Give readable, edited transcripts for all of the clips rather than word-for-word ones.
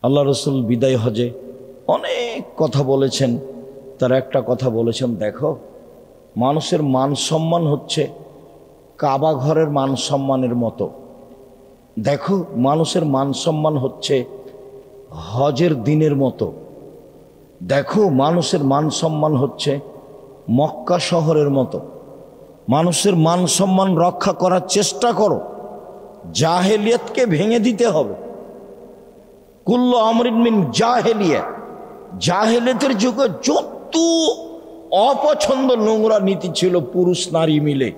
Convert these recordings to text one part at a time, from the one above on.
আল্লাহ রসুল বিদায় হজে অনেক কথা বলেছেন। তার একটা কথা বলেছেন, দেখো মানুষের মান সম্মান হচ্ছে কাবা ঘরের মান সম্মানের মতো। দেখো মানুষের মান সম্মান হচ্ছে হজের দিনের মতো। দেখো মানুষের মান সম্মান হচ্ছে মক্কা শহরের মতো। মানুষের মান সম্মান রক্ষা করার চেষ্টা করো, জাহেলিয়াতকে ভেঙে দিতে হবে। কুল্লু আমরিন মিন জাহেলিয়াত, জাহেলিয়াতের যুগে যত অপছন্দ নোংরা নীতি ছিল পুরুষ নারী মিলে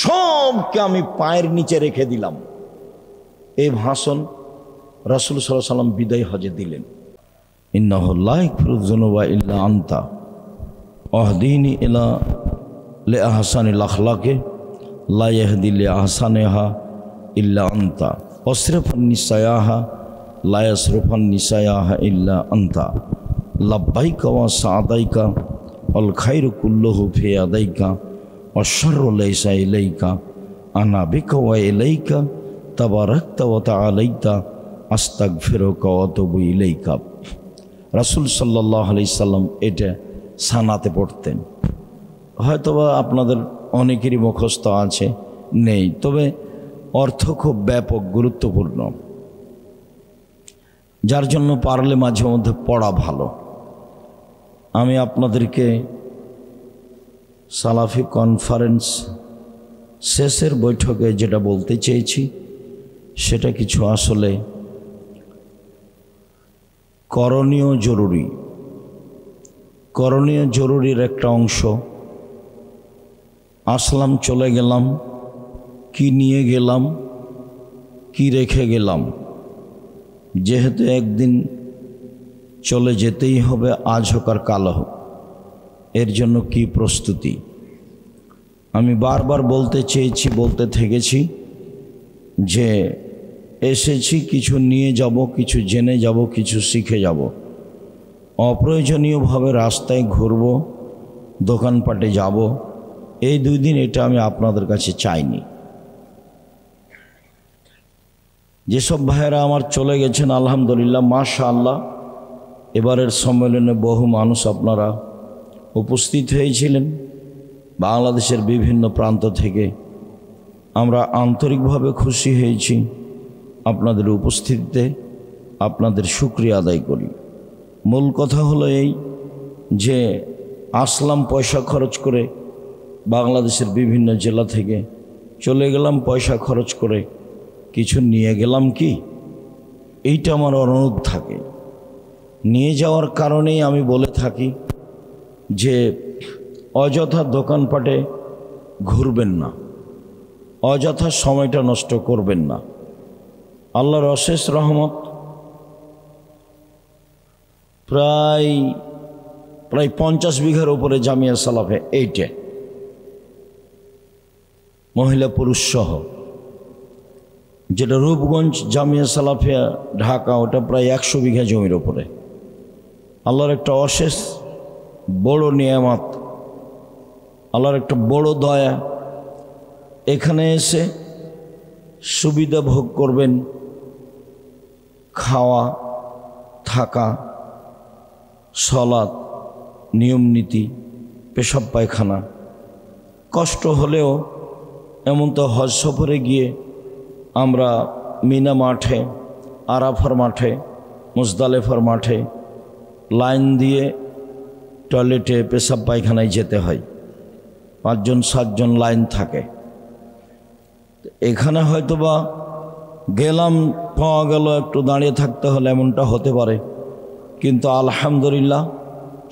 সবকে আমি পায়ের নিচে রেখে দিলাম। এই ভাষণ রাসূল সাল্লাল্লাহু আলাইহি ওয়াসাল্লাম বিদায় হজে দিলেন। ইন্নাহু লা ইয়াগফিরুয যুনুবা ইল্লা আনতা ওয়াহদিনি ইলা লিআহসানিল আখলাকি লা ইয়াহদি লিআহসানিহা ইল্লা আনতা ওয়াসরিফান নিসায়াহা লা ইয়াসরিফান নিসায়াহা ইল্লা আনতা লাব্বাইকা ওয়া সাআদাইকা ওয়াল খায়রু কুল্লুহু ফি ইয়াদাইকা ওয়াশ-শাররু লাইসা ইলাইকা আনা বিকা ওয়া ইলাইকা তাবারাকতা ওয়া তাআলাইতা আস্তাগফিরুকা ওয়া আতুবু ইলাইকা। রাসূল সাল্লাল্লাহু আলাইহি সাল্লাম এটা সানাতে পড়তেন। হয়তোবা আপনাদের অনেকেরই মুখস্থ আছে, নেই, তবে অর্থ খুব ব্যাপক গুরুত্বপূর্ণ, যার জন্য পারলে মাঝে মধ্যে পড়া ভালো। আমি আপনাদেরকে সালাফি কনফারেন্স শেষের বৈঠকে যেটা বলতে চেয়েছি সেটা কিছু আসলে করণীয় জরুরি। করণীয় জরুরির একটা অংশ। আসলাম, চলে গেলাম, কি নিয়ে গেলাম, কি রেখে গেলাম। যেহেতু একদিন চলে যেতেই হবে, আজ হোক আর কাল হোক, এর জন্য কি প্রস্তুতি। আমি বারবার বলতে চেয়েছি, বলতে থেকেছি যে এসেছি কিছু নিয়ে যাব, কিছু জেনে যাব, কিছু শিখে যাব। অপ্রয়োজনীয়ভাবে রাস্তায় ঘুরব, দোকানপাটে যাব, এই 2 দিন এটা আমি আপনাদের কাছে চাইনি। যেসব ভাইয়েরা আমার চলে গেছেন আলহামদুলিল্লাহ, মাশাআল্লাহ, এবারের সম্মেলনে বহু মানুষ আপনারা উপস্থিত হয়েছিলেন বাংলাদেশের বিভিন্ন প্রান্ত থেকে। আমরা আন্তরিকভাবে খুশি হয়েছি আপনাদের উপস্থিতিতে, আপনাদের শুকরিয়া আদায় করি। মূল কথা হলো এই যে আসলাম পয়সা খরচ করে, বাংলাদেশের বিভিন্ন জেলা থেকে চলে গেলাম পয়সা খরচ করে, কিছু নিয়ে গেলাম কি, এইটা আমার অনুরোধ থাকে। নিয়ে যাওয়ার কারণেই আমি বলে থাকি যে অযথা দোকানপাটে ঘুরবেন না, অযথা সময়টা নষ্ট করবেন না। আল্লাহর অশেষ রহমত, প্রায় 50 বিঘার উপরে জামিয়া সালাফে, এইটা মহিলা পুরুষ সহ, যেটা রূপগঞ্জ জামিয়া সালাফিয়া ঢাকা, ওটা প্রায় 100 বিঘা জমির ওপরে। আল্লাহর একটা অশেষ বড় নিয়ামত, আল্লাহর একটা বড় দয়া। এখানে এসে সুবিধা ভোগ করবেন, খাওয়া, থাকা, সালাত, নিয়ম নীতি, পেশাব পায়খানা। কষ্ট হলেও এমন তো হজ সফরে গিয়ে আমরা মিনা মাঠে, আরাফার মাঠে, মুজদালেফার মাঠে লাইন দিয়ে টয়লেটে, পেশাব পায়খানায় যেতে হয়, 5জন 7জন লাইন থাকে। এখানে হয়তোবা গেলাম, পাওয়া গেল একটু দাঁড়িয়ে থাকতে হলে, এমনটা হতে পারে, কিন্তু আলহামদুলিল্লাহ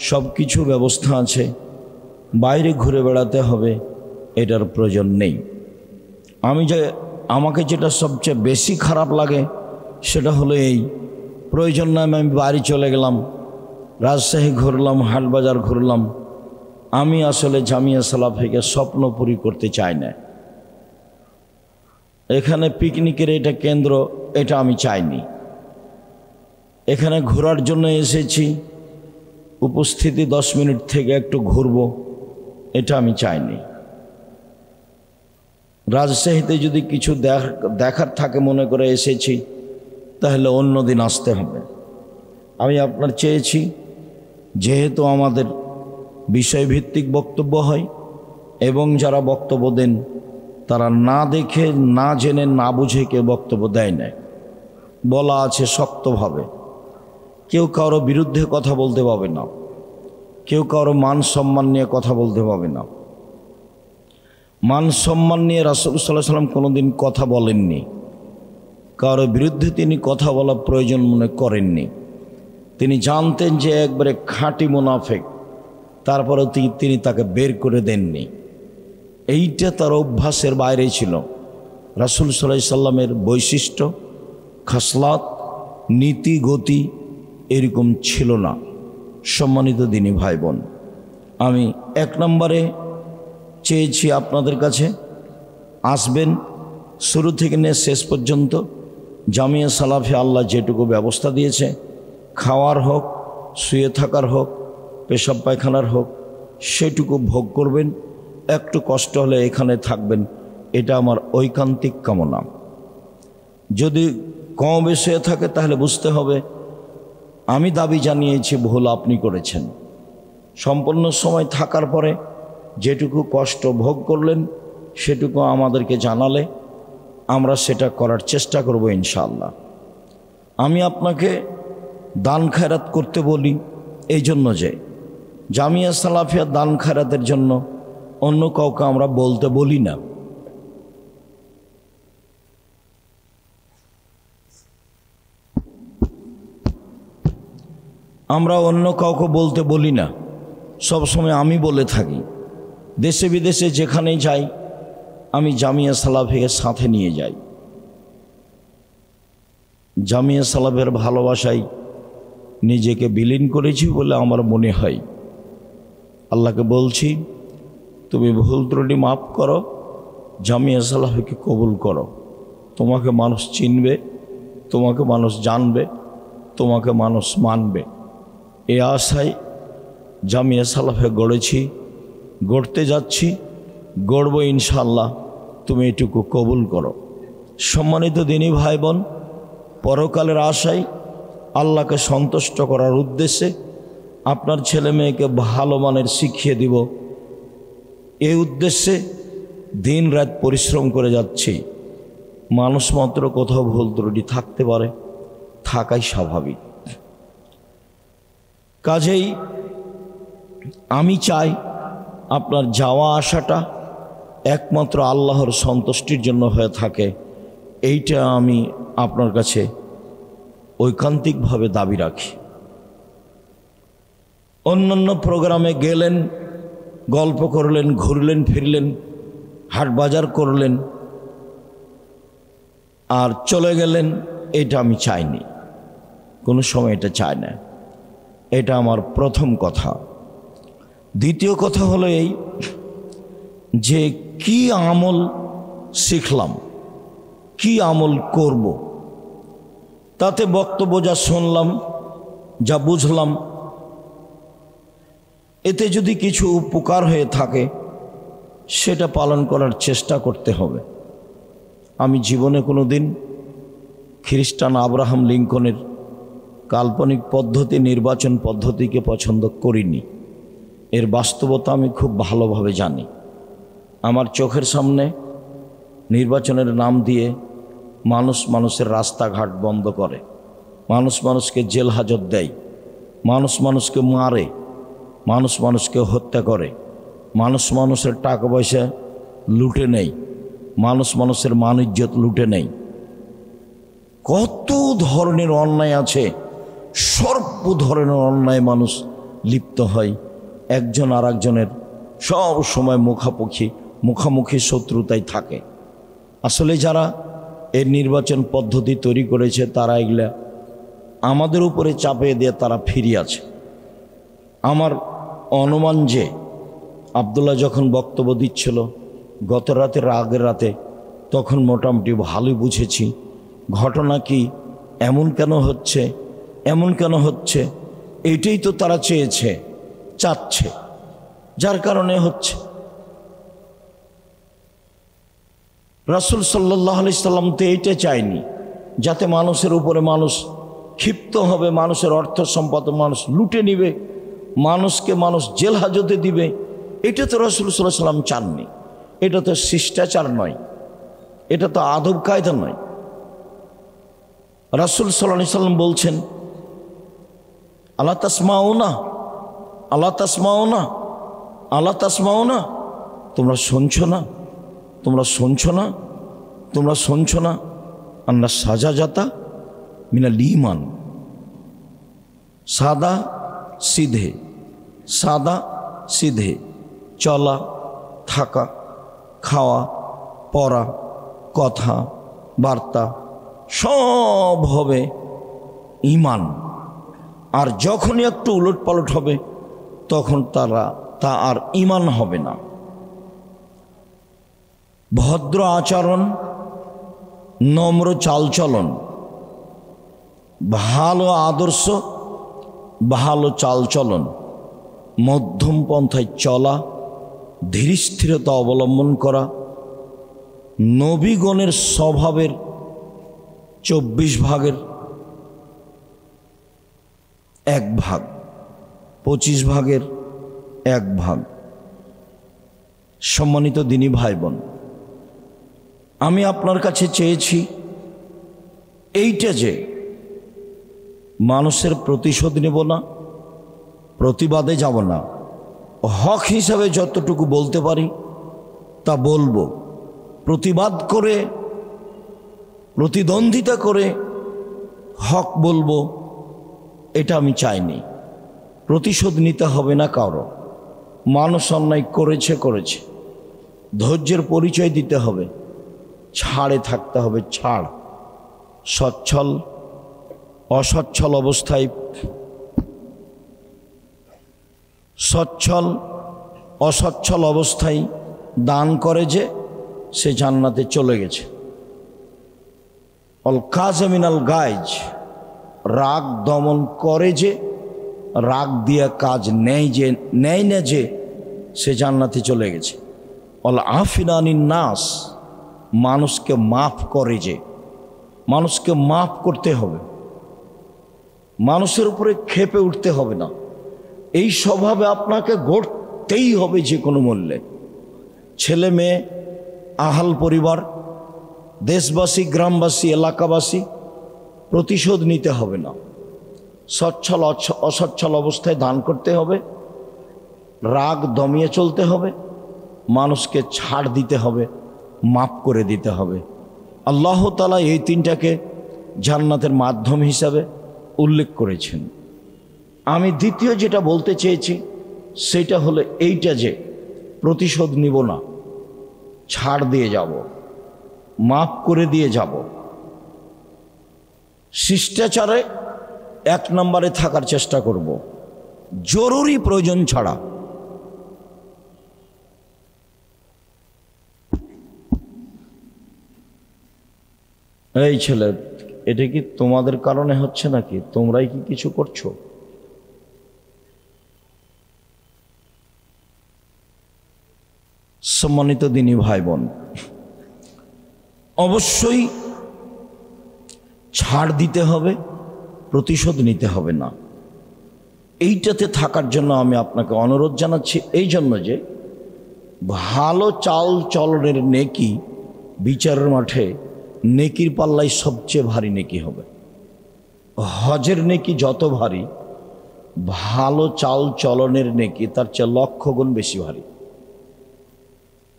সব কিছু ব্যবস্থা আছে। বাইরে ঘুরে বেড়াতে হবে এটার প্রয়োজন নেই। আমাকে যেটা সবচেয়ে বেশি খারাপ লাগে সেটা হলো এই, প্রয়োজন নয় আমি বাড়ি চলে গেলাম, রাজশাহী ঘুরলাম, হাটবাজার ঘুরলাম। আমি আসলে জামিয়া সালাফিকে স্বপ্নপুরী করতে চাই না। এখানে পিকনিকের এটা কেন্দ্র, এটা আমি চাইনি। এখানে ঘোরার জন্য এসেছি, উপস্থিতি 10 মিনিট থেকে একটু ঘুরবো, এটা আমি চাইনি। রাজশাহীতে যদি কিছু দেখার থাকে মনে করে এসেছি, তাহলে অন্য দিন আসতে হবে। আমি আপনার চেয়েছি যেহেতু আমাদের বিষয়ভিত্তিক বক্তব্য হয় এবং যারা বক্তব্য দেন তারা না দেখে না জেনে না বুঝে কেউ বক্তব্য দেয় না। বলা আছে শক্তভাবে, কেউ কারো বিরুদ্ধে কথা বলতে পাবে না, কেউ কারো মান সম্মান নিয়ে কথা বলতে পাবে না। মান সম্মান নিয়ে রাসূল সাল্লাল্লাহু আলাইহি ওয়াসাল্লাম কোনোদিন কথা বলেননি, কারো বিরুদ্ধে তিনি কথা বলা প্রয়োজন মনে করেননি। তিনি জানতেন যে একবারে খাঁটি মুনাফিক, তারপরেও তিনি তাকে বের করে দেননি। এইটা তার অভ্যাসের বাইরে ছিল। রাসূল সাল্লাল্লাহু আলাইহি সাল্লামের বৈশিষ্ট্য, খাসলাত, নীতি গতি এরকম ছিল না। সম্মানিত দিনী ভাই বোন, আমি এক নম্বরে চেয়েছি আপনাদের কাছে আসবেন, শুরু থেকে নিয়ে শেষ পর্যন্ত জামিয়া সালাফিয়া আল্লাহ যেটুকু ব্যবস্থা দিয়েছে, খাওয়ার হোক, শুয়ে থাকার হোক, পেশাব পায়খানার হোক, সেটুকু ভোগ করবেন। একটু কষ্ট হলে এখানে থাকবেন, এটা আমার ঐকান্তিক কামনা। যদি কম বেশি হয়ে থাকে তাহলে বুঝতে হবে আমি দাবি জানিয়েছি, ভুল আপনি করেছেন। সম্পূর্ণ সময় থাকার পরে যেটুকু কষ্ট ভোগ করলেন সেটুকু আমাদেরকে জানালে আমরা সেটা করার চেষ্টা করব ইনশাআল্লাহ। আমি আপনাকে দান খায়রাত করতে বলি এই জন্য যে জামিয়া সালাফিয়া দান খায়রাতের জন্য অন্য কাউকে আমরা বলতে বলি না। আমরা অন্য কাউকে বলতে বলি না, সবসময় আমি বলে থাকি। দেশে বিদেশে যেখানেই যাই আমি জামিয়া সালাফিকে সাথে নিয়ে যাই। জামিয়া সালাফের ভালোবাসায় নিজেকে বিলীন করেছি বলে আমার মনে হয়। আল্লাহকে বলছি তুমি ভুল ত্রুটি মাফ করো, জামিয়া সালাফিকে কবুল করো। তোমাকে মানুষ চিনবে, তোমাকে মানুষ জানবে, তোমাকে মানুষ মানবে। এ আশায় জামিয়া সালাফে গড়েছি, গড়তে যাচ্ছি, গড়ব ইনশাআল্লাহ। তুমি এটুকু কবুল করো। সম্মানিত দিনী ভাই বোন, পরকালের আশায় আল্লাহকে সন্তুষ্ট করার উদ্দেশ্যে আপনার ছেলে মেয়েকে ভালো মানের শিখিয়ে দিব, এই উদ্দেশ্যে দিন রাত পরিশ্রম করে যাচ্ছি। মানুষ মাত্র কোথাও ভুল ত্রুটি থাকতে পারে, থাকাই স্বাভাবিক। কাজেই আমি চাই আপনার যাওয়া আসাটা একমাত্র আল্লাহর সন্তুষ্টির জন্য হয়ে থাকে, এইটা আমি আপনার কাছে ঐকান্তিকভাবে দাবি রাখি। অন্যান্য প্রোগ্রামে গেলেন, গল্প করলেন, ঘুরলেন ফিরলেন, হাট বাজার করলেন আর চলে গেলেন, এটা আমি চাইনি, কোনো সময় এটা চাই না। এটা আমার প্রথম কথা। দ্বিতীয় কথা হলো এই যে কি আমল শিখলাম, কি আমল করব, তাতে বক্তব্য যা শুনলাম, যা বুঝলাম, এতে যদি কিছু উপকার হয়ে থাকে সেটা পালন করার চেষ্টা করতে হবে। আমি জীবনে কোনো দিন খ্রিস্টান আব্রাহাম লিঙ্কনের কাল্পনিক পদ্ধতি, নির্বাচন পদ্ধতিকে পছন্দ করিনি। এর বাস্তবতা আমি খুব ভালোভাবে জানি। আমার চোখের সামনে নির্বাচনের নাম দিয়ে মানুষ মানুষের রাস্তাঘাট বন্ধ করে, মানুষ মানুষকে জেল হাজত দেয়, মানুষ মানুষকে মারে, মানুষ মানুষকে হত্যা করে, মানুষ মানুষের টাকা পয়সা লুটে নেয়, মানুষ মানুষের মান ইজ্জত লুটে নেয়। কত ধরনের অন্যায় আছে, সর্ব ধরনের অন্যায় মানুষ লিপ্ত হয়। একজন আর একজনের সব সময় মুখামুখি শত্রুতায় থাকে। আসলে যারা এই নির্বাচন পদ্ধতি তৈরি করেছে তারা এগুলা আমাদের উপরে চাপিয়ে দিয়ে তারা ফিরিয়ে আছে। আমার অনুমান যে আবদুল্লাহ যখন বক্তব্য দিচ্ছিল গত রাতের আগের রাতে, তখন মোটামুটি ভালোই বুঝেছি ঘটনা কি, এমন কেন হচ্ছে, এমন কেন হচ্ছে, এইটাই তো তারা চেয়েছে, চাচ্ছে, যার কারণে হচ্ছে। রাসূল সাল্লাল্লাহু আলাইহি সাল্লাম তো এইটা চায়নি, যাতে মানুষের উপরে মানুষ ক্ষিপ্ত হবে, মানুষের অর্থ সম্পদ মানুষ লুটে নিবে, মানুষকে মানুষ জেল হাজতে দিবে। এটা তো রাসূল সাল্লাল্লাহু আলাইহি ওয়াসাল্লাম চাননি। এটা তো শিষ্টাচার নয়, এটা তো আদব কায়দা নয়। রাসূল সাল্লাল্লাহু আলাইহি ওয়াসাল্লাম বলছেন, আলা তাসমাউনা, আলা তাসমাউনা, আলা তাসমাউনা, তোমরা শুনছো না, তোমরা শুনছো না, তোমরা শুনছো না, আন্না সাজাজাতা মিনাল ঈমান। সাদা সিধে, সাদা সিধে চলা, থাকা, খাওয়া, পড়া, কথা বার্তা সব হবে ঈমান। আর যখনই একটু উলট পালট হবে তখন তা আর ঈমান হবে না। ভদ্র আচরণ, নম্র চালচলন, ভালো আদর্শ, ভালো চালচলন, মধ্যম পন্থায় চলা, ধীরস্থিরতা অবলম্বন করা, নবীগণের স্বভাবের 24 ভাগের 1 ভাগ, 25 ভাগের 1 ভাগ। সম্মানিত দিনী ভাই বোন, আমি আপনার কাছে চেয়েছি এইটা যে মানুষের প্রতিশোধ নেব না, প্রতিবাদে যাব না, হক হিসাবে যতটুকু বলতে পারি তা বলবো। প্রতিবাদ করে, প্রতিদ্বন্দ্বিতা করে হক বলবো, এটা আমি চাইনি। প্রতিশোধ নিতে হবে না কারো। মানুষ অন্যায় করেছে, ধৈর্যের পরিচয় দিতে হবে, ছাড়ে থাকতে হবে, ছাড়। সচ্ছল অসচ্ছল অবস্থায়, সচ্ছল অসচ্ছল অবস্থায় দান করে যে সে জান্নাতে চলে গেছে। অল কাযমিনাল গায়জ, রাগ দমন করে যে, রাগ দিয়া কাজ নেয় না যে সে জান্নাতে চলে গেছে। অল আফিনানিন নাস, মানুষকে মাফ করে যে, মানুষকে মাফ করতে হবে, মানুষের উপরে ক্ষেপে উঠতে হবে না। এই স্বভাবে আপনাকে গড়তেই হবে যে কোনো মূল্যে। ছেলে মেয়ে, আহাল পরিবার, দেশবাসী, গ্রামবাসী, এলাকাবাসী, প্রতিশোধ নিতে হবে না। সচ্ছল অসচ্ছল অবস্থায় দান করতে হবে, রাগ দমিয়ে চলতে হবে, মানুষকে ছাড় দিতে হবে, মাফ করে দিতে হবে। আল্লাহ তাআলা এই 3টাকে জান্নাতের মাধ্যম হিসাবে উল্লেখ করেছেন। আমি দ্বিতীয় যেটা বলতে চেয়েছি সেটা হলো এইটা যে প্রতিশোধ নিব না, ছাড় দিয়ে যাব, মাফ করে দিয়ে যাব। শিষ্টাচারে 1 নম্বরে থাকার চেষ্টা করব, জরুরি প্রয়োজন ছাড়া। এই ছেলে, এটা কি তোমাদের কারণে হচ্ছে নাকি? তোমরাই কি কিছু করছো? সম্মানিত দিনী ভাই বোন, অবশ্যই ছাড় দিতে হবে, প্রতিশোধ নিতে হবে না। এইটাতে থাকার জন্য আমি আপনাকে অনুরোধ জানাচ্ছি, এই জন্য যে ভালো চাল চলনের নেকি বিচারের মাঠে নেকির পাল্লায় সবচেয়ে ভারী নেকি হবে। হজের নেকি যত ভারী, ভালো চাল চলনের নেকি তার চেয়ে 1,00,000 গুণ বেশি ভারী।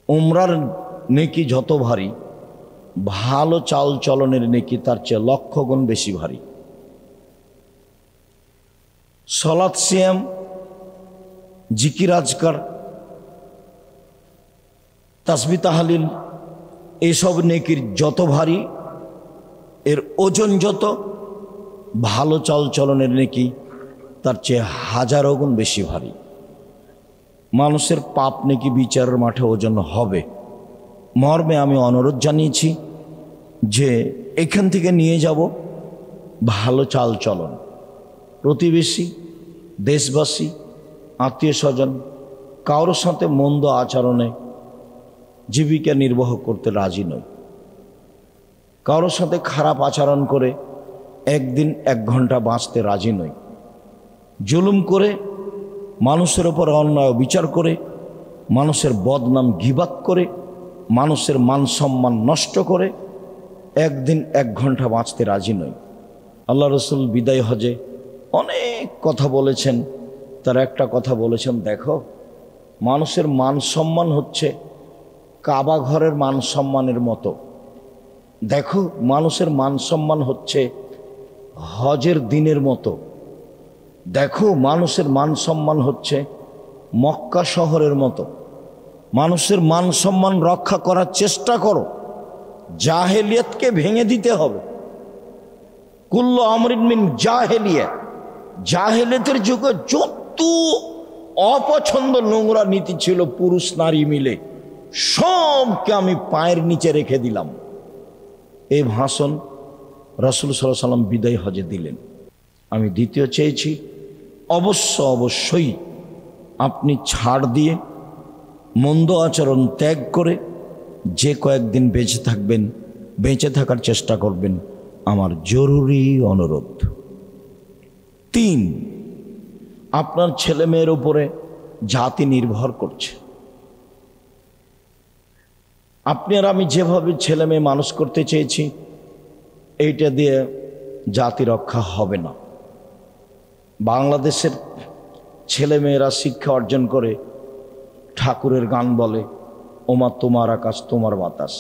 উমরার নেকি যত ভারী, ভালো চাল চলনের নেকি তার চেয়ে 1,00,000 গুণ বেশি ভারী। সালাত, সিয়াম, জিকির আজকার, তাসবিহ তাহলিল, এসব নেকির যত ভারী, এর ওজন যত, ভালো চাল চলনের নেকি তার চেয়ে 1000 গুণ বেশি ভারী। মানুষের পাপ নেকি বিচারের মাঠে ওজন হবে মর্মে আমি অনুরোধ জানিয়েছি যে এখান থেকে নিয়ে যাব ভালো চাল চলন। প্রতিবেশী, দেশবাসী, আত্মীয় স্বজন কারোর সাথে মন্দ আচরণে জীবিকা নির্বাহ করতে রাজি নই। কারোর সাথে খারাপ আচরণ করে একদিন 1 ঘন্টা বাঁচতে রাজি নই। জুলুম করে, মানুষের ওপর অন্যায় বিচার করে, মানুষের বদনাম গীবাত করে, মানুষের মান সম্মান নষ্ট করে একদিন 1 ঘন্টা বাঁচতে রাজি নই। আল্লাহ রসুল বিদায় হজে অনেক কথা বলেছেন। তার একটা কথা বলেছেন, দেখো মানুষের মান সম্মান হচ্ছে কাবা ঘরের মান সম্মানের মতো। দেখো মানুষের মান সম্মান হচ্ছে হজের দিনের মতো। দেখো মানুষের মান সম্মান হচ্ছে মক্কা শহরের মতো। মানুষের মান সম্মান রক্ষা করার চেষ্টা করো। জাহেলিয়াতকে ভেঙে দিতে হবে। কুল্লু আমরিন মিন জাহেলিয়া, জাহেলিয়াতের যুগে যত অপছন্দ নোংরা নীতি ছিল পুরুষ নারী মিলে, সবকে আমি পায়ের নিচে রেখে দিলাম। এই ভাষণ রাসূল সাল্লাল্লাহু আলাইহি ওয়াসাল্লাম বিদায় হজে দিলেন। আমি দ্বিতীয় চেয়েছি, অবশ্যই আপনি ছাড় দিয়ে মন্দ আচরণ ত্যাগ করে যে কয়েকদিন বেঁচে থাকবেন, বেঁচে থাকার চেষ্টা করবেন, আমার জরুরি অনুরোধ। 3, আপনার ছেলে মেয়ের উপরে জাতি নির্ভর করছে। আপনি আর আমি যেভাবে ছেলে মেয়ে মানুষ করতে চেয়েছি, এইটা দিয়ে জাতি রক্ষা হবে না। বাংলাদেশের ছেলে মেয়েরা শিক্ষা অর্জন করে ঠাকুরের গান বলে, ওমা তোমার আকাশ তোমার বাতাস।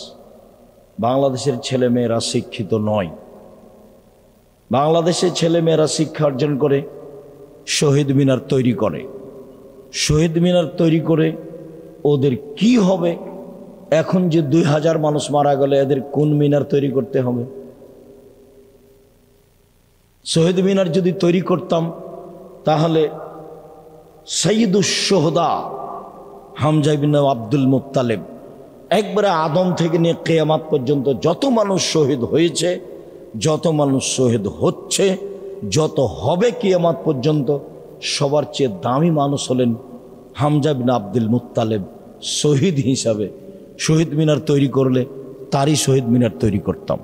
বাংলাদেশের ছেলে মেয়েরা শিক্ষিত নয়। বাংলাদেশের ছেলে মেয়েরা শিক্ষা অর্জন করে শহীদ মিনার তৈরি করে। শহীদ মিনার তৈরি করে ওদের কি হবে? এখন যে 2000 মানুষ মারা গেলে এদের কোন মিনার তৈরি করতে হবে? শহীদ মিনার যদি তৈরি করতাম তাহলে সৈয়দুশ শুহাদা হামজা ইবনে আব্দুল মুত্তালিব, একবারে আদম থেকে নিয়ে কিয়ামত পর্যন্ত যত মানুষ শহীদ হয়েছে, যত মানুষ শহীদ হচ্ছে, যত হবে কিয়ামত পর্যন্ত, সবার চেয়ে দামি মানুষ হলেন হামজা ইবনে আব্দুল মুত্তালিব। শহীদ হিসাবে শহীদ মিনার তৈরি করলে তারই শহীদ মিনার তৈরি করতাম।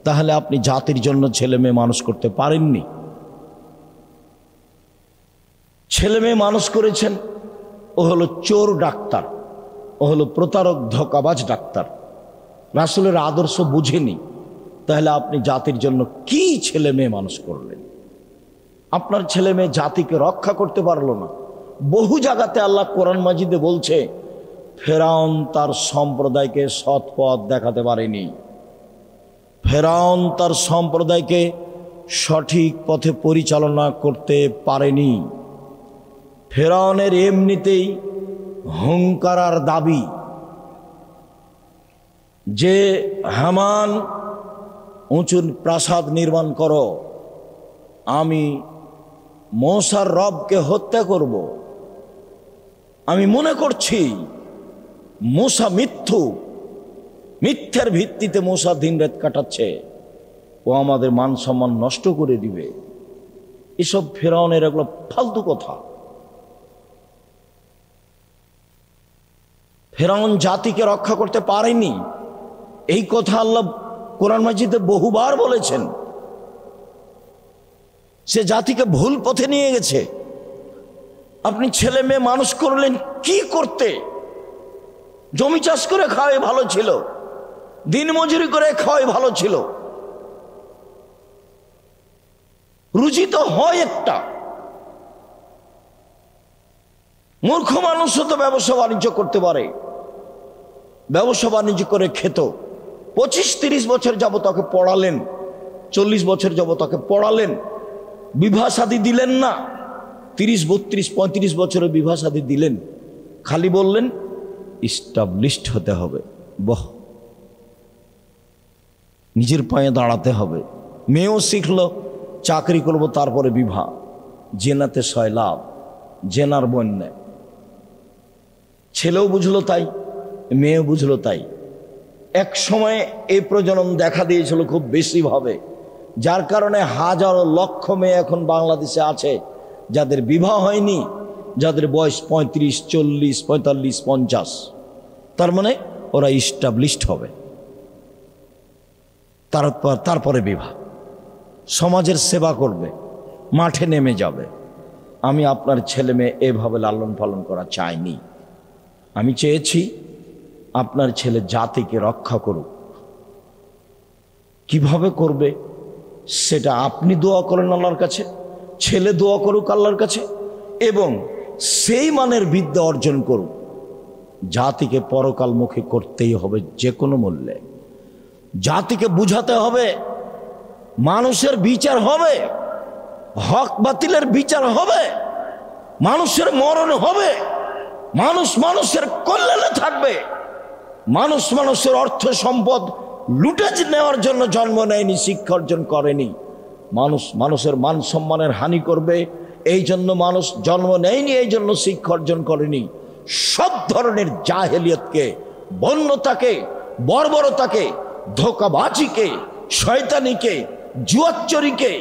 তাহলে আপনি জাতির জন্য ছেলে মেয়ে মানুষ করতে পারেননি। ছেলে মেয়ে মানুষ করেছেন, ও হলো চোর ডাক্তার, ও হলো প্রতারক ধোঁকাবাজ ডাক্তার, রাসূলের আদর্শ বুঝেনি। তাহলে আপনি জাতির জন্য কি ছেলে মেয়ে মানুষ করলেন? আপনার ছেলে মেয়ে জাতিকে রক্ষা করতে পারলো না। বহু জায়গাতে আল্লাহ কোরআন মাজিদে বলছে, ফেরাউন তার সম্প্রদায়কে সৎ পথ দেখাতে পারেনি। ফেরাউন তার সম্প্রদায়কে সঠিক পথে পরিচালনা করতে পারেনি। ফেরাউনের এমনিতেই হুঙ্কার আর দাবি যে হামান উঁচু প্রাসাদ নির্মাণ করো, আমি মূসার রবকে হত্যা করব। আমি মনে করছি মূসা মিথ্যার ভিত্তিতে মূসা দিনরাত কাটাচ্ছে, ও আমাদের মান সম্মান নষ্ট করে দিবে। এসব ফেরাউনের এগুলো ফালতু কথা। ফেরাউন জাতিকে রক্ষা করতে পারেনি, এই কথা আল্লাহ কোরআন মাজিদে বহুবার বলেছেন। সে জাতিকে ভুল পথে নিয়ে গেছে। আপনি ছেলে মেয়ে মানুষ করলেন কি করতে? জমি চাষ করে খাওয়াই ভালো ছিল, দিন মজুরি করে খাওয়াই ভালো ছিল। রুজি তো হয় একটা। মূর্খ মানুষও তো ব্যবসা বাণিজ্য করতে পারে, ব্যবসা বাণিজ্য করে খেত। 25-30 বছর যাবত তাকে পড়ালেন, 40 বছর যাবত তাকে পড়ালেন, বিবাহ শাদী দিলেন না। 30-32-35 বছরে বিবাহ শাদী দিলেন, খালি বললেন ইস্টাবলিশড হতে হবে। বাহ, নিজের পায়ে দাঁড়াতে হবে। মেয়েও শিখলো চাকরি করব, তারপরে বিবাহ। জেনাতে সয়লাভ, জেনার বন্যা। ছেলেও বুঝলো তাই, মেয়েও বুঝলো তাই। এক সময় এই প্রজনন দেখা দিয়েছিল খুব বেশি ভাবে, যার কারণে হাজারো লক্ষ মেয়ে এখন বাংলাদেশে আছে যাদের বিবাহ হয়নি, যাদের বয়স 35, 40, 45, 50। তার মানে ওরা ইস্টাবলিশড হবে, তারপরে বিবাহ। সমাজের সেবা করবে, মাঠে নেমে যাবে। আমি আপনার ছেলে মেয়ে এভাবে লালন পালন করা চাইনি। আমি চেয়েছি আপনার ছেলে জাতিকে রক্ষা করুক। কিভাবে করবে সেটা আপনি দোয়া করেন আল্লাহর কাছে, ছেলে দোয়া করুক আল্লাহর কাছে, এবং সেই মানের বিদ্যা অর্জন করুক। জাতিকে পরকালমুখী করতেই হবে যে কোনো মূল্যে। জাতিকে বুঝাতে হবে মানুষের বিচার হবে, হক বাতিলের বিচার হবে, মানুষের মরণ হবে, মানুষ মানুষের কল্যাণে থাকবে। মানুষ মানুষের অর্থ সম্পদ লুটে নেওয়ার জন্য জন্ম নেয়নি, শিক্ষা অর্জন করেনি। মানুষ মানুষের মান সম্মানের হানি করবে এই জন্য মানুষ জন্ম নেয়নি, এই জন্য শিক্ষা অর্জন করেনি। সব ধরনের জাহেলিয়তকে, বন্যতাকে, বর্বরতাকে, ধোঁকাবাজিকে, শয়তানিকে, জুয়াচ্চরিকে,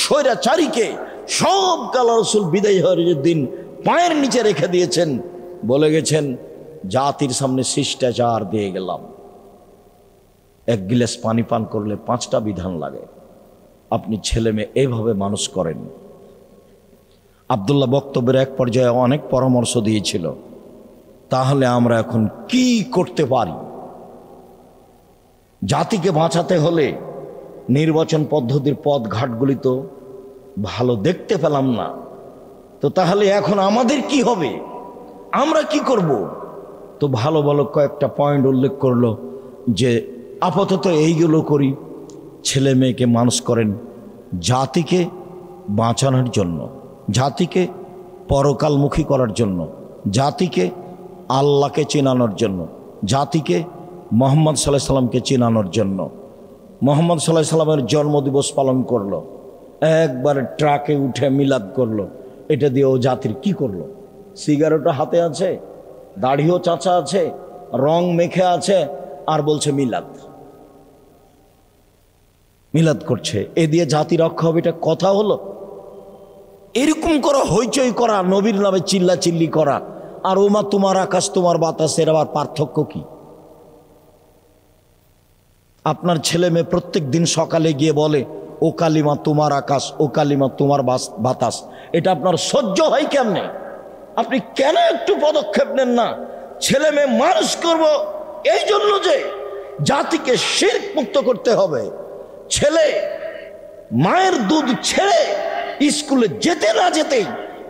স্বৈরাচারীকে সব আল্লাহ রাসূল বিদায় হওয়ার দিন পায়ের নিচে রেখে দিয়েছেন। বলে গেছেন, জাতির সামনে শিষ্টাচার দিয়ে গেলাম। এক গিলাস পানি পান করলে 5টা বিধান লাগে। আপনি ছেলে মেয়ে এইভাবে মানুষ করেন। আব্দুল্লাহ বক্তব্যের এক পর্যায়ে অনেক পরামর্শ দিয়েছিল। তাহলে আমরা এখন কি করতে পারি? জাতিকে বাঁচাতে হলে নির্বাচন পদ্ধতির পথ ঘাটগুলি তো ভালো দেখতে পেলাম না, তো তাহলে এখন আমাদের কি হবে, আমরা কি করব? তো ভালো ভালো কয়েকটা পয়েন্ট উল্লেখ করলো যে আপাতত এইগুলো করি। ছেলে মেয়েকে মানুষ করেন জাতিকে বাঁচানোর জন্য, জাতিকে পরকালমুখী করার জন্য, জাতিকে আল্লাহকে চেনানোর জন্য, জাতিকে মুহাম্মদ সাল্লাল্লাহু আলাইহি সাল্লামকে চেনানোর জন্য। মুহাম্মদ সাল্লাল্লাহু আলাইহি সাল্লামের জন্মদিবস পালন করলো, একবার ট্রাকে উঠে মিলাদ করলো। এটা দিয়ে ও জাতির কি করলো? সিগারেটও হাতে আছে, দাড়িও চাচা আছে, রং মেখে আছে, আর বলছে মিলাদ। মিলাদ করছে, এ দিয়ে জাতি রক্ষা হবে? এটা কথা হলো? এরকম করা, হইচই করা, নবীর নামে চিল্লা চিল্লি করা, আর ওমা তোমার আকাশ তোমার বাতাস, এর আবার পার্থক্য কি? আপনার ছেলে মেয়ে প্রত্যেক দিন সকালে গিয়ে বলে, ও কালিমা তোমার আকাশ, ও কালিমা তোমার বাতাস। এটা আপনার সহ্য হয় কেমনে? আপনি কেন একটু পদক্ষেপ নেন না? ছেলে মেয়ে মানুষ করব এই জন্য যে জাতিকে শিরক মুক্ত করতে হবে। ছেলে মায়ের দুধ ছেড়ে স্কুলে যেতে না যেতেই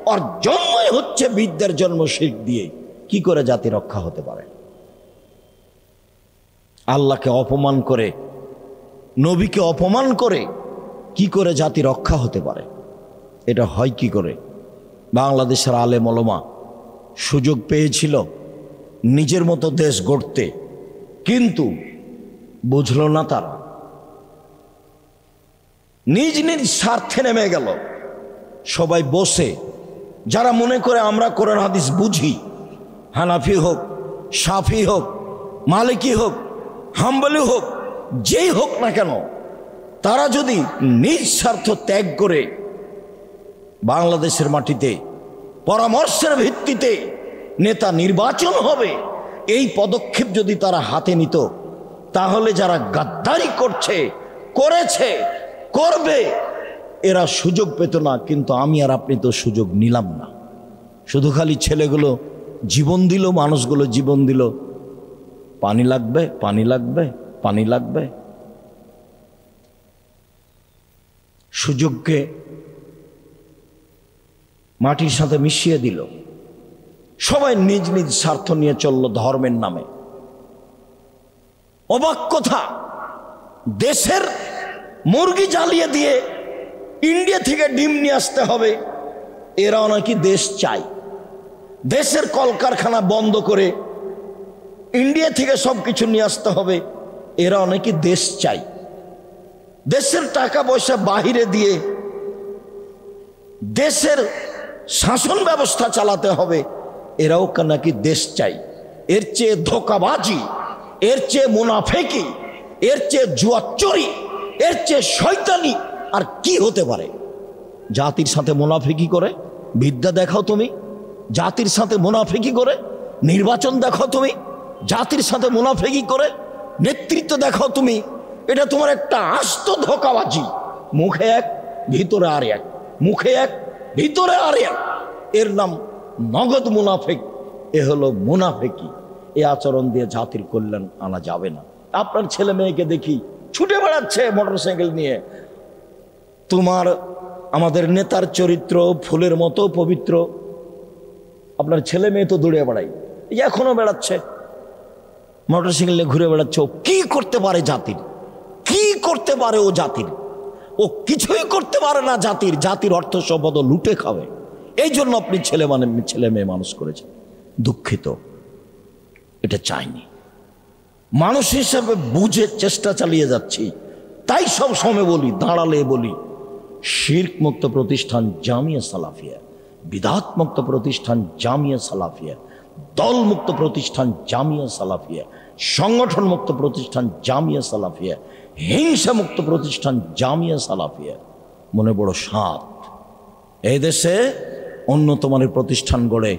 ওর জন্মই হচ্ছে বিদ্যার জন্ম শিরক দিয়ে। কি করে জাতি রক্ষা হতে পারে? আল্লাহকে অপমান করে, নবীকে অপমান করে কি করে জাতি রক্ষা হতে পারে? এটা হয় কি করে? বাংলাদেশের আলেম ওলামা সুযোগ পেয়েছিল নিজের মতো দেশ গড়তে, কিন্তু বুঝল না তারা, নিজ নিজ স্বার্থে নেমে গেল। সবাই বসে, যারা মনে করে আমরা কোরআন হাদিস বুঝি, হানাফি হোক, শাফি হোক, মালিকি হোক, হাম্বলি হোক, যেই হোক না কেন, তারা যদি নিজ স্বার্থ ত্যাগ করে বাংলাদেশের মাটিতে পরামর্শের ভিত্তিতে নেতা নির্বাচন হবে, এই পদক্ষেপ যদি তারা হাতে নিত, তাহলে যারা গাদ্দারি করছে, করেছে, করবে, এরা সুযোগ পেত না। কিন্তু আমি আর আপনি তো সুযোগ নিলাম না। শুধু খালি ছেলেগুলো জীবন দিল, মানুষগুলো জীবন দিল, পানি লাগবে, পানি লাগবে, পানি লাগবে। সুযোগকে মাটির সাথে মিশিয়ে দিল। সবাই নিজ নিজ স্বার্থ নিয়ে চলল ধর্মের নামে। অবাক কথা, দেশের মুরগি জ্বালিয়ে দিয়ে ইন্ডিয়া থেকে ডিম নিয়ে আসতে হবে, এরাও নাকি দেশ চাই। দেশের কলকারখানা বন্ধ করে ইন্ডিয়া থেকে সবকিছু নিয়ে আসতে হবে, এরাও নাকি দেশ চাই। দেশের টাকা পয়সা বাহিরে দিয়ে দেশের শাসন ব্যবস্থা চালাতে হবে, এরাও নাকি দেশ চাই। এর চেয়ে ধোঁকাবাজি, এর চেয়ে মুনাফেকি, এর চেয়ে জুয়াচুরি, এর চেয়ে শয়তানি আর কি হতে পারে? জাতির সাথে মুনাফেকি করে বিদ্যা দেখাও তুমি, জাতির সাথে মুনাফেকি করে নির্বাচন দেখাও তুমি, জাতির সাথে মুনাফেকি করে নেতৃত্ব দেখাও তুমি। এটা তোমার একটা আস্ত ধোঁকাবাজি, মুখে এক ভিতরে আর এক, মুখে এক ভিতরে আর এক, এর নাম নগদ মুনাফিক। এ হলো মুনাফিকি। এ আচরণ দিয়ে জাতির কল্যাণ আনা যাবে না। আপনার ছেলে মেয়েকে দেখি ছুটে বেড়াচ্ছে মোটরসাইকেল নিয়ে। তোমার আমাদের নেতার চরিত্র ফুলের মতো পবিত্র, আপনার ছেলে মেয়ে তো দৌড়ে বেড়াই, এখনো বেড়াচ্ছে মোটরসাইকেল নিয়ে ঘুরে বেড়াচ্ছে। ও কি করতে পারে জাতির? কি করতে পারে ও জাতির? ও কিছুই করতে পারে না জাতির। জাতির অর্থ সম্পদ লুটে খাবে। এই জন্য আপনি ছেলে মেয়ে মানুষ করেছেন। দুঃখিত, এটা চাইনি। মানুষ হিসাবে বুঝে চেষ্টা চালিয়ে যাচ্ছি। তাই সব সময় বলি, দাঁড়ালে বলি, শিরক মুক্ত প্রতিষ্ঠান জামিয়া সালাফিয়া, বিদআত মুক্ত প্রতিষ্ঠান জামিয়া সালাফিয়া, দল মুক্ত প্রতিষ্ঠান জামিয়া সালাফিয়া, সংগঠন মুক্ত প্রতিষ্ঠান জামিয়া সালাফিয়া, হিংসা মুক্ত প্রতিষ্ঠান জামিয়া সালাফিয়া। মনে বড় সাত, এই দেশে উন্নত মানের প্রতিষ্ঠান গড়ে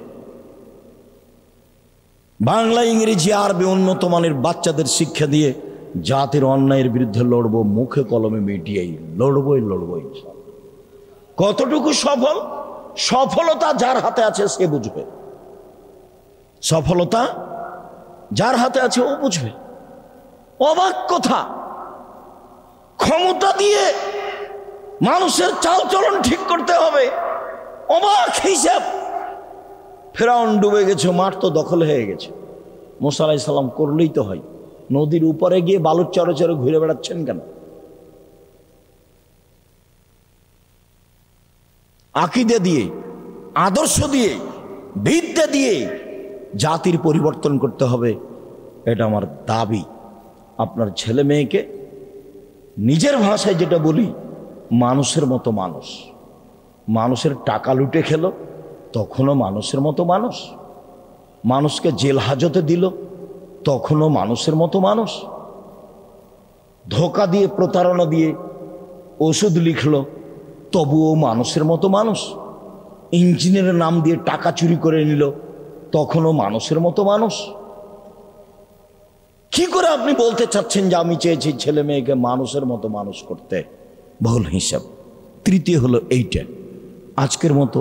বাংলা, ইংরেজি, আরবি উন্নত মানের বাচ্চাদের শিক্ষা দিয়ে জাতির অন্যায়ের বিরুদ্ধে লড়বো। মুখে কলমে মিডিয়াই লড়বই। কতটুকু সফল? সফলতা যার হাতে আছে সে বুঝবে। সফলতা যার হাতে আছে ও বুঝবে। অবাক কথা, ক্ষমতা দিয়ে মানুষের চালচলন ঠিক করতে হবে, অবাক হিসাব। ফেরাউন ডুবে গেছে, মাঠ তো দখল হয়ে গেছে। মুসা আলাইহিস সালাম করলেই তো হয়। নদীর উপরে গিয়ে বালুর চরে চরে ঘুরে বেড়াচ্ছেন কেন? আকীদা দিয়ে, আদর্শ দিয়ে, বিদ্যা দিয়ে জাতির পরিবর্তন করতে হবে, এটা আমার দাবি। আপনার ছেলে মেয়েকে নিজের ভাষায় যেটা বলি, মানুষের মতো মানুষ। মানুষের টাকা লুটে খেলো, তখনও মানুষের মতো মানুষ। মানুষকে জেল হাজতে দিল, তখনও মানুষের মতো মানুষ। ধোঁকা দিয়ে, প্রতারণা দিয়ে ওষুধ লিখলো, তবুও মানুষের মতো মানুষ। ইঞ্জিনিয়ারের নাম দিয়ে টাকা চুরি করে নিল, তখনও মানুষের মতো মানুষ। কি করে আপনি বলতে চাচ্ছেন যে আমি চেয়েছি ছেলে মেয়েকে মানুষের মতো মানুষ করতে? ভুল হিসাব। তৃতীয় হলো এইটা। আজকের মতো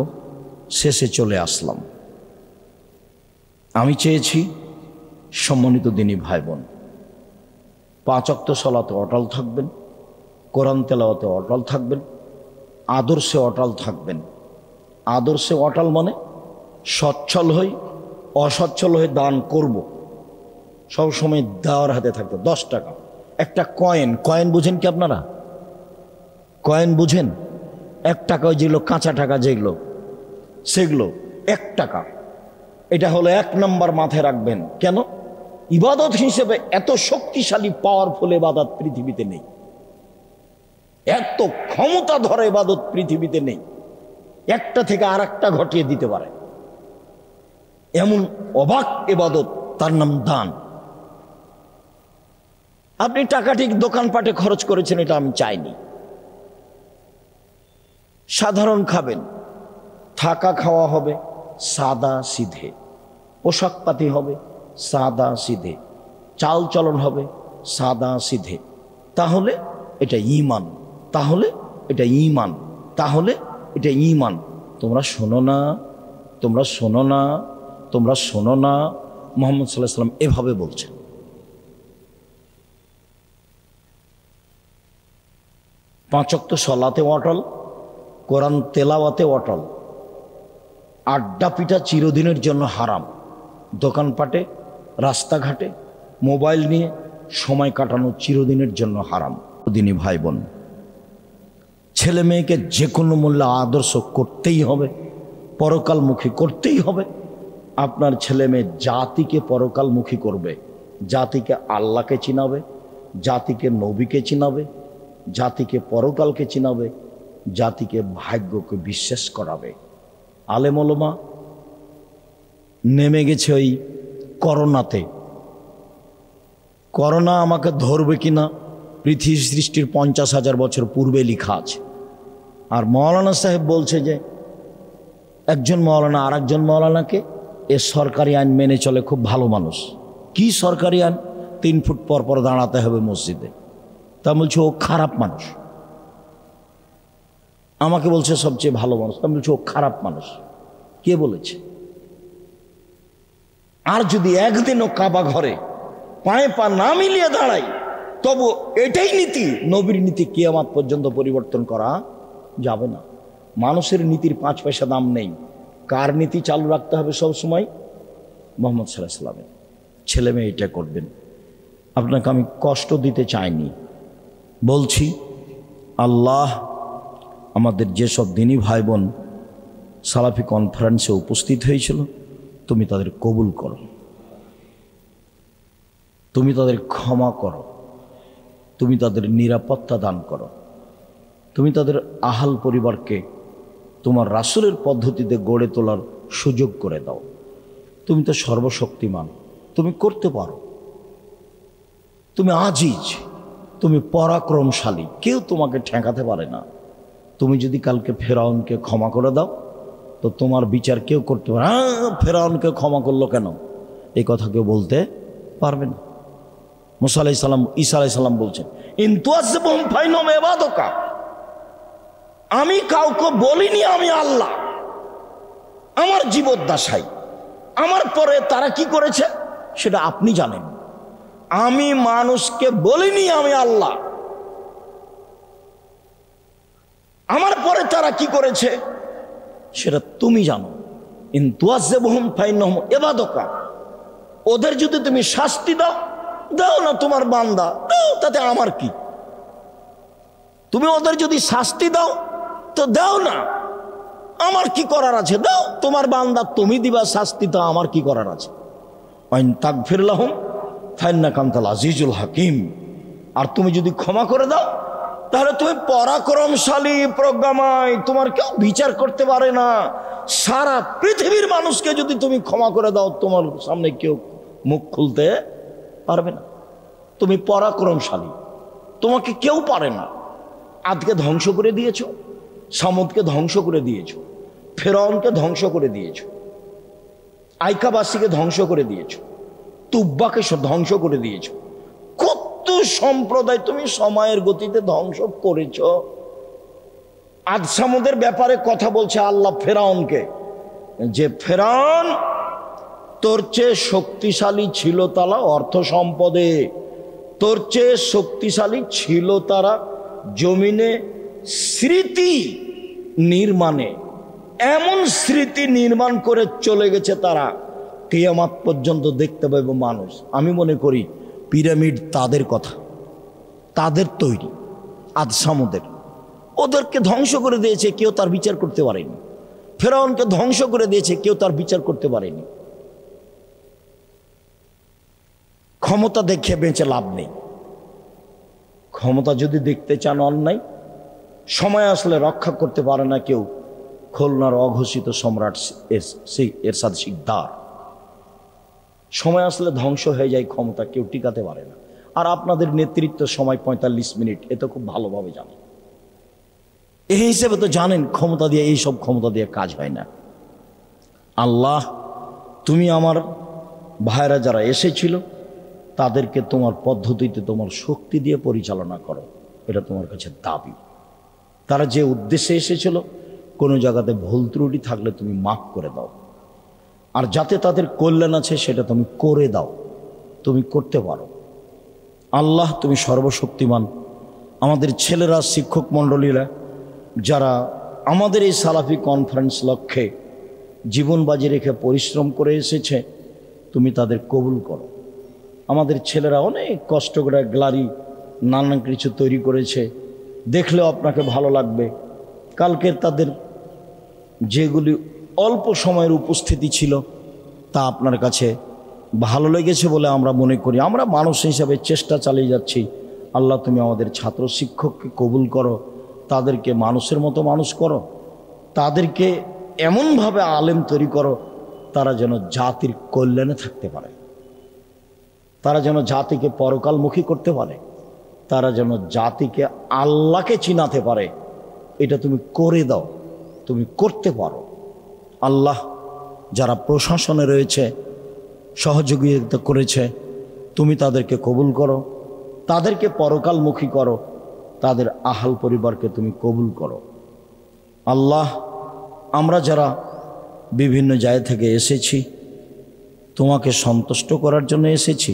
শেষে চলে আসলাম। আমি চেয়েছি সম্মানিত দিনী ভাই বোন 5 ওয়াক্ত সালাতে অটল থাকবেন, কোরআন তেলাওয়াতে অটল থাকবেন, আদর্শে অটল থাকবেন। আদর্শে অটল মানে সচ্ছল হই, অসচ্ছল হয়ে দান করব। সবসময় দেওয়ার হাতে থাকবে। 10 টাকা একটা কয়েন। কয়েন বুঝেন কি আপনারা? কয়েন বুঝেন? 1 টাকা, যেগুলো কাঁচা টাকা যেগুলো, সেগুলো 1 টাকা। এটা হলো 1 নম্বর, মাথায় রাখবেন। কেন? ইবাদত হিসেবে এত শক্তিশালী পাওয়ারফুল ইবাদত পৃথিবীতে নেই। এত ক্ষমতা ধরে ইবাদত পৃথিবীতে নেই। একটা থেকে আর একটা ঘটিয়ে দিতে পারে এমন অবাক ইবাদত, তার নাম দান। আপনি টাকা ঠিক দোকানপাটে খরচ করেছেন, এটা আমি চাইনি। সাধারণ খাবেন, থাকা খাওয়া হবে সাদা সিধে, পোশাক পাতি হবে সাদা সিধে, চাল চলন হবে সাদা সিধে। তাহলে এটা ঈমান, তাহলে এটা ঈমান, তাহলে এটা ঈমান। তোমরা শোনো না, তোমরা শোনো না, তোমরা শোনো না। মুহাম্মদ সাল্লাল্লাহু আলাইহি ওয়াসাল্লাম এভাবে বলছেন। 5 ওয়াক্ত সালাতে অটল, কোরআন তেলাওয়াতে অটল। আড্ডা পিঠা চিরদিনের জন্য হারাম। দোকানপাটে, রাস্তাঘাটে মোবাইল নিয়ে সময় কাটানো চিরদিনের জন্য হারাম। দিনী ভাই বোন, ছেলে মেয়েকে যে কোনো মূল্যে আদর্শ করতেই হবে, পরকালমুখী করতেই হবে। আপনার ছেলে মেয়ে জাতিকে পরকালমুখী করবে, জাতিকে আল্লাহকে চিনাবে, জাতিকে নবীকে চিনাবে, জাতিকে পরকালকে চিনাবে, জাতিকে ভাগ্যকে বিশ্বাস করাবে। আলেম ওলামা নেমে গেছে ওই করোনাতে। করোনা আমাকে ধরবে কিনা পৃথিবী সৃষ্টির 50,000 বছর পূর্বে লেখা আছে। আর মৌলানা সাহেব বলছে যে একজন মৌলানা আর একজন মৌলানাকে এ সরকারি আইন মেনে চলে, খুব ভালো মানুষ। কি সরকারি আইন? 3 ফুট পর পর দাঁড়াতে হবে মসজিদে। তা বলছে ও খারাপ মানুষ। আমাকে বলছে সবচেয়ে ভালো মানুষ, আমি বলছি ও খারাপ মানুষ। কে বলেছে? আর যদি একদিনও কাবা ঘরে পায়ে পা না মিলিয়ে দাঁড়াই, তবু এটাই নীতি, নবীর নীতি কিয়ামত পর্যন্ত পরিবর্তন করা যাবে না। মানুষের নীতির 5 পয়সা দাম নেই। কার নীতি চালু রাখতে হবে সব সময়? মুহাম্মদ সাল্লাল্লাহু আলাইহি ওয়াসাল্লামের। ছেলে মেয়ে এটা করবেন। আপনাকে আমি কষ্ট দিতে চাইনি, বলছি আল্লাহ আমাদের যেসব দিনী ভাই বোন সালাফি কনফারেন্সে উপস্থিত হয়েছিল, তুমি তাদের কবুল করো, তুমি তাদের ক্ষমা করো, তুমি তাদের নিরাপত্তা দান করো, তুমি তাদের আহাল পরিবারকে তোমার রাসূলের পদ্ধতিতে গড়ে তোলার সুযোগ করে দাও। তুমি তো সর্বশক্তিমান, তুমি করতে পারো, তুমি আজিজ, তুমি পরাক্রমশালী, কেউ তোমাকে ঠেকাতে পারে না। তুমি যদি কালকে ফেরাউনকে ক্ষমা করে দাও, তো তোমার বিচার কেউ করতে পারে, ফেরাউনকে ক্ষমা করলো কেন, এই কথা কেউ বলতে পারবে না। মুসা আলাইহিস সালাম, ঈসা আলাইহিস সালাম বলছেন, ইন তুআযিবহুম ফাইন্নাহুম ইবাদুকা, আমি কাউকে বলিনি আমি আল্লাহ, আমার জীবদ্দশায় আমার পরে তারা কি করেছে সেটা আপনি জানেন। আমি মানুষকে বলিনি আমি আল্লাহ, আমার পরে তারা কি করেছে সেটা তুমি জানো। ইন তুআযিবহুম ফাইন্নাহুম ইবাদুকা, ওদের যদি তুমি শাস্তি দাও, দাও না, তোমার বান্দা, দাও, তাতে আমার কি? তুমি ওদের যদি শাস্তি দাও তো দাও না, আমার কি করার আছে? দাও, তোমার বান্দা, তুমি দিবা শাস্তি, তো আমার কি করার আছে? ওয়াইন তাগফির লাহুম ফাইন্নাকা আনতাল আজিজুল হাকিম, আর তুমি যদি ক্ষমা করে দাও তাহলে তুমি পরাক্রমশালী, প্রজ্ঞাময়, তোমার কেউ বিচার করতে পারে না। সারা পৃথিবীর মানুষকে যদি তুমি ক্ষমা করে দাও, তোমার সামনে কেউ মুখ খুলতে পারবে না। তুমি পরাক্রমশালী, তোমাকে কেউ পারে না। আদকে ধ্বংস করে দিয়েছো, সামুদকে ধ্বংস করে দিয়েছো, ফেরাউনকে ধ্বংস করে দিয়েছো, আইকাবাসীকে ধ্বংস করে দিয়েছো, তুব্বাকে ধ্বংস করে দিয়েছো। কত সম্প্রদায় তুমি সময়ের গতিতে ধ্বংস করেছো। আদ সামুদের ব্যাপারে কথা বলছে আল্লাহ ফেরাউনকে, যে ফেরাউন তোর চেয়ে শক্তিশালী ছিল তারা অর্থ সম্পদে, তোর চেয়ে শক্তিশালী ছিল তারা জমিনে স্মৃতি নির্মাণে, এমন স্মৃতি নির্মাণ করে চলে গেছে তারা, কিয়ামত পর্যন্ত দেখতে পাবে মানুষ। আমি মনে করি পিরামিড তাদের কথা, তাদের তৈরি, আদ সামুদের। ওদেরকে ধ্বংস করে দিয়েছে, কেউ তার বিচার করতে পারেনি। ফেরাউনকে ধ্বংস করে দিয়েছে, কেউ তার বিচার করতে পারেনি। ক্ষমতা দেখে বেঁচে লাভ নেই। ক্ষমতা যদি দেখতে চান অন্যায়, সময় আসলে রক্ষা করতে পারে না কেউ। খুলনার অঘোষিত সম্রাট এরশাদ শিকদার, সময় আসলে ধ্বংস হয়ে যায় ক্ষমতা, কেউ টিকাতে পারে না। আর আপনাদের নেতৃত্ব সময় 45 মিনিট, এ তো খুব ভালোভাবে জানেন। এই হিসেবে তো জানেন ক্ষমতা দিয়ে, এইসব ক্ষমতা দিয়ে কাজ হয় না। আল্লাহ, তুমি আমার ভাইরা যারা এসেছিল তাদেরকে তোমার পদ্ধতিতে তোমার শক্তি দিয়ে পরিচালনা করো, এটা তোমার কাছে দাবি। তারা যে উদ্দেশ্যে এসেছিল, কোনো জায়গাতে ভুল ত্রুটি থাকলে তুমি মাফ করে দাও, আর যাতে তাদের কল্যাণ আছে সেটা তুমি করে দাও, তুমি করতে পারো। আল্লাহ, তুমি সর্বশক্তিমান। আমাদের ছেলেরা, শিক্ষক মণ্ডলীরা যারা আমাদের এই সালাফি কনফারেন্স লক্ষ্যে জীবন বাজি রেখে পরিশ্রম করে এসেছে, তুমি তাদের কবুল করো। আমাদের ছেলেরা অনেক কষ্ট করে গ্যালারি নানান কিছু তৈরি করেছে, দেখলেও আপনাকে ভালো লাগবে। কালকের তাদের যেগুলি অল্প সময়ের উপস্থিতি ছিল তা আপনার কাছে ভালো লেগেছে বলে আমরা মনে করি। আমরা মানুষ হিসাবে চেষ্টা চালিয়ে যাচ্ছি। আল্লাহ, তুমি আমাদের ছাত্র শিক্ষককে কবুল করো, তাদেরকে মানুষের মতো মানুষ করো, তাদেরকে এমনভাবে আলেম তৈরি করো তারা যেন জাতির কল্যাণে থাকতে পারে, তারা যেন জাতিকে পরকালমুখী করতে পারে, তারা যেন জাতিকে আল্লাহকে চিনাতে পারে। এটা তুমি করে দাও, তুমি করতে পারো। আল্লাহ, যারা প্রশাসনে রয়েছে, সহযোগিতা করেছে, তুমি তাদেরকে কবুল করো, তাদেরকে পরকালমুখী করো, তাদের আহাল পরিবারকে তুমি কবুল করো। আল্লাহ, আমরা যারা বিভিন্ন জায়গা থেকে এসেছি তোমাকে সন্তুষ্ট করার জন্য এসেছি,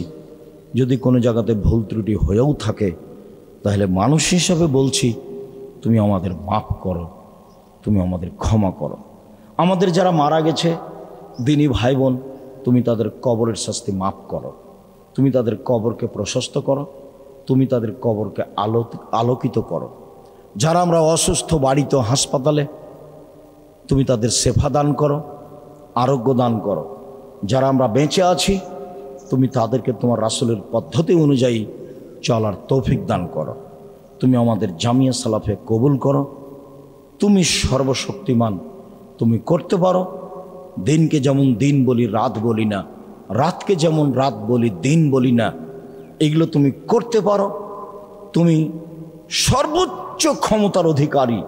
যদি কোনো জায়গাতে ভুল ত্রুটি হয়েও থাকে তাহলে মানুষ হিসাবে বলছি তুমি আমাদের মাফ করো, তুমি আমাদের ক্ষমা করো। আমাদের যারা মারা গেছে দিনী ভাই বোন, তুমি তাদের কবরের শাস্তি মাফ করো, তুমি তাদের কবরকে প্রশস্ত করো, তুমি তাদের কবরকে আলোকিত করো। যারা আমরা অসুস্থ বাড়িতে হাসপাতালে, তুমি তাদের শেফা দান করো, আরোগ্য দান করো। যারা আমরা বেঁচে আছি তুমি তাদেরকে তোমার রাসূলের পদ্ধতি অনুযায়ী চলার তৌফিক দান করো। তুমি আমাদের জামিয়া সালাফে কবুল করো। তুমি সর্বশক্তিমান, তুমি করতে পারো। দিনকে যেমন দিন বলি রাত বলি না, রাতকে যেমন রাত বলি দিন বলি না, এগুলো তুমি করতে পারো। তুমি সর্বোচ্চ ক্ষমতার অধিকারী,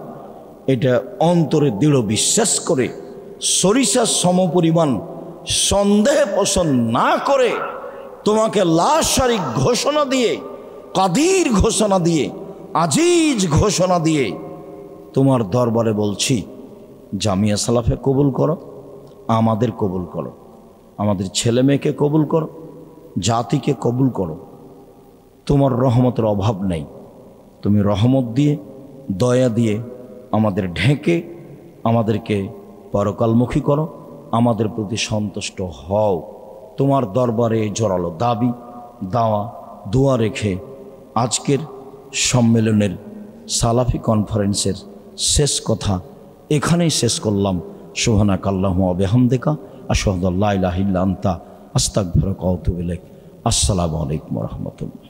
এটা অন্তরে দৃঢ় বিশ্বাস করে সরিষার সমপরিমাণ সন্দেহ পোষণ না করে তোমাকে লা শারিক ঘোষণা দিয়ে, কাদির ঘোষণা দিয়ে, আজিজ ঘোষণা দিয়ে তোমার দরবারে বলছি জামিয়া সালাফে কবুল করো, আমাদের কবুল করো, আমাদের ছেলে মেয়েকে কবুল করো, জাতিকে কবুল করো। তোমার রহমতের অভাব নেই। তুমি রহমত দিয়ে, দয়া দিয়ে আমাদের ঢেকে আমাদেরকে পরকালমুখী করো, আমাদের প্রতি সন্তুষ্ট হও। তোমার দরবারে জোরালো দাবি দাওয়া দোয়া রেখে আজকের সম্মেলনের সালাফি কনফারেন্সের শেষ কথা এখানেই শেষ করলাম। সুবহানাকাল্লাহুম্মা ওয়া বিহামদিকা আশহাদু আল্লা ইলাহা ইল্লা আনতা আস্তাগফিরুকা ওয়া আতুবু ইলাইক। আসসালামু আলাইকুম ওয়া রাহমাতুল্লাহ।